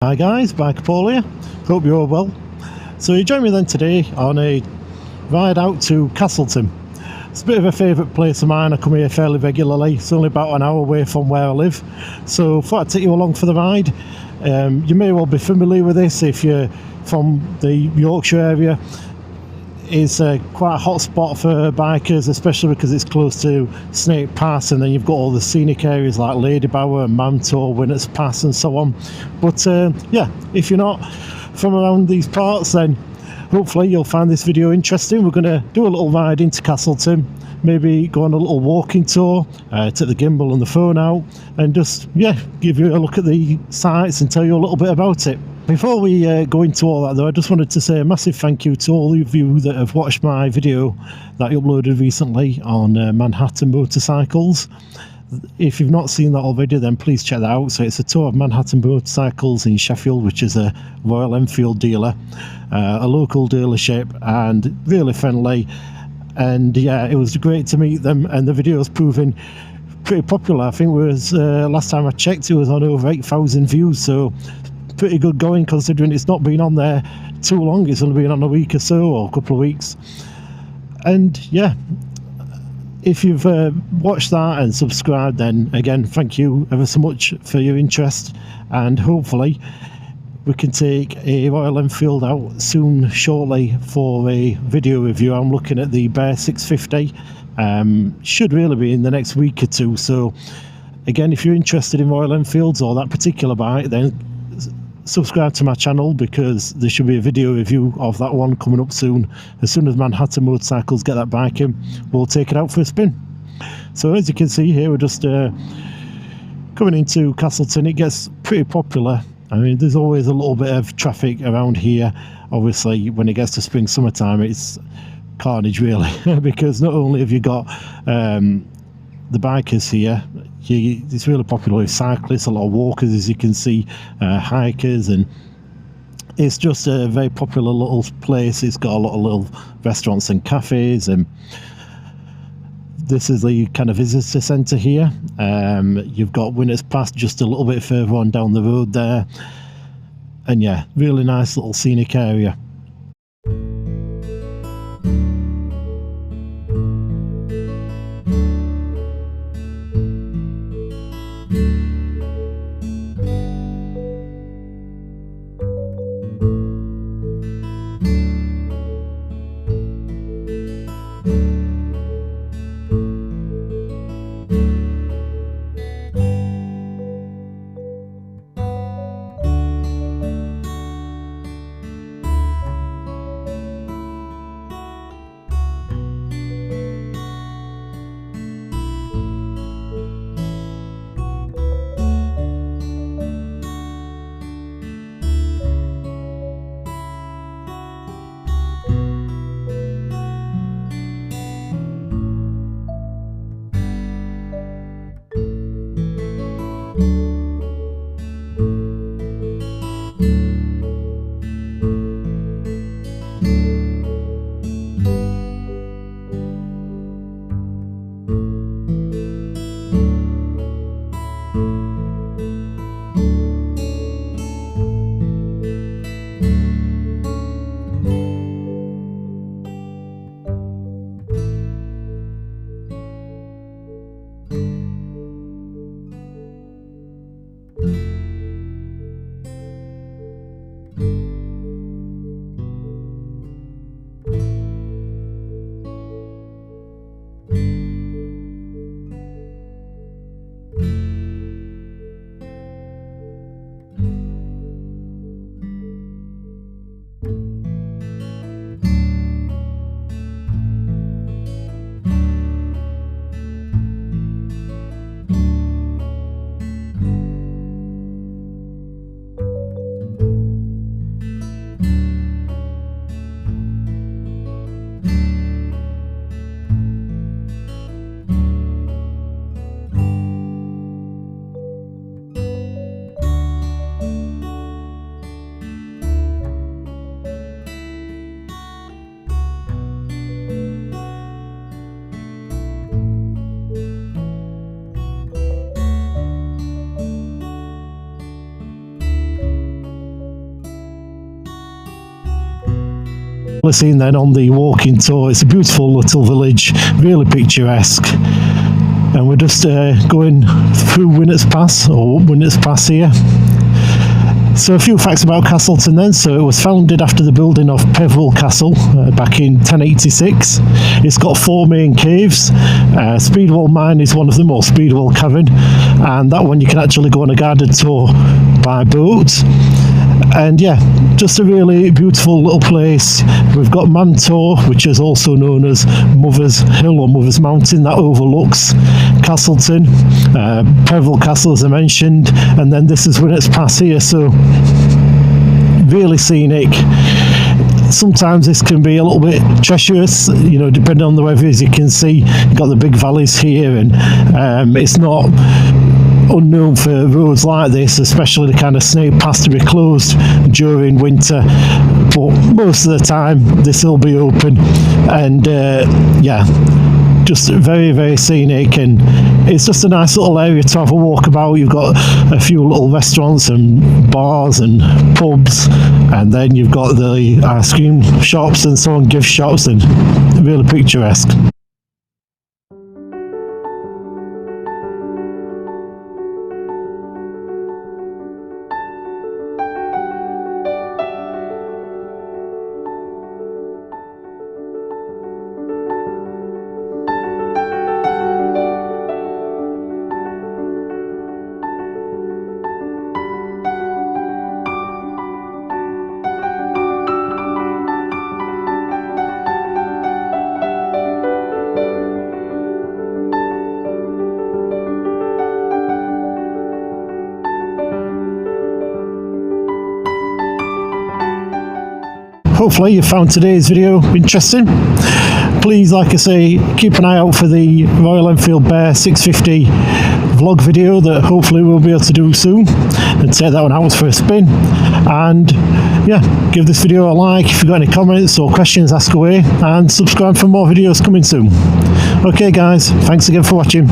Hi guys, Bike Paul here. Hope you're all well. So you join me then today on a ride out to Castleton. It's a bit of a favourite place of mine. I come here fairly regularly. It's only about an hour away from where I live, so I thought I'd take you along for the ride. You may well be familiar with this if you're from the Yorkshire area. It's quite a hot spot for bikers, especially because it's close to Snake Pass, and then you've got all the scenic areas like Ladybower and Mantor, Winners Pass and so on. But yeah, if you're not from around these parts, then hopefully you'll find this video interesting. We're going to do a little ride into Castleton, maybe go on a little walking tour, take the gimbal and the phone out, and just, yeah, give you a look at the sights and tell you a little bit about it. Before we go into all that though, I just wanted to say a massive thank you to all of you that have watched my video that I uploaded recently on Manhattan motorcycles. If you've not seen that already, then please check that out. So it's a tour of Manhattan motorcycles in Sheffield, which is a Royal Enfield dealer, a local dealership, and really friendly. And yeah, it was great to meet them, and the video's proving pretty popular. I think it was last time I checked, it was on over 8,000 views, so pretty good going considering it's not been on there too long. It's only been on a week or so, or a couple of weeks. And yeah, if you've watched that and subscribed, then again, thank you ever so much for your interest, and hopefully we can take a Royal Enfield out soon, shortly, for a video review. I'm looking at the Bear 650, should really be in the next week or two. So again, if you're interested in Royal Enfields or that particular bike, then subscribe to my channel, because there should be a video review of that one coming up soon. As soon as Manhattan Motorcycles get that bike in, we'll take it out for a spin. So as you can see here, we're just coming into Castleton. It gets pretty popular. I mean, there's always a little bit of traffic around here. Obviously when it gets to spring, summertime, it's carnage really because not only have you got the bikers here, it's really popular with cyclists, a lot of walkers, as you can see, hikers, and it's just a very popular little place. It's got a lot of little restaurants and cafes, and this is the kind of visitor centre here. You've got Winners Pass just a little bit further on down the road there, and yeah, really nice little scenic area. Seen then on the walking tour. It's a beautiful little village, really picturesque, and we're just going through Winnett's Pass, or up Winnett's Pass here. So a few facts about Castleton then. So it was founded after the building of Peveril Castle back in 1086. It's got 4 main caves. Speedwell Mine is one of them, or Speedwell Cavern, and that one you can actually go on a guided tour by boat. And yeah, just a really beautiful little place. We've got Mantor, which is also known as Mother's Hill or Mother's Mountain, that overlooks Castleton. Peveril Castle, as I mentioned, and then this is Winnett's Pass here, so really scenic. Sometimes this can be a little bit treacherous, you know, depending on the weather. As you can see, you've got the big valleys here, and it's not unknown for roads like this, especially the kind of snake paths, to be closed during winter, but most of the time this will be open. And yeah, just very, very scenic, and it's just a nice little area to have a walk about. You've got a few little restaurants and bars and pubs, and then you've got the ice cream shops and so on, gift shops, and really picturesque. Hopefully you found today's video interesting. Please, like I say, keep an eye out for the Royal Enfield Bear 650 vlog video that hopefully we'll be able to do soon, and take that one out for a spin. And yeah, give this video a like. If you've got any comments or questions, ask away, and subscribe for more videos coming soon. Okay guys, thanks again for watching.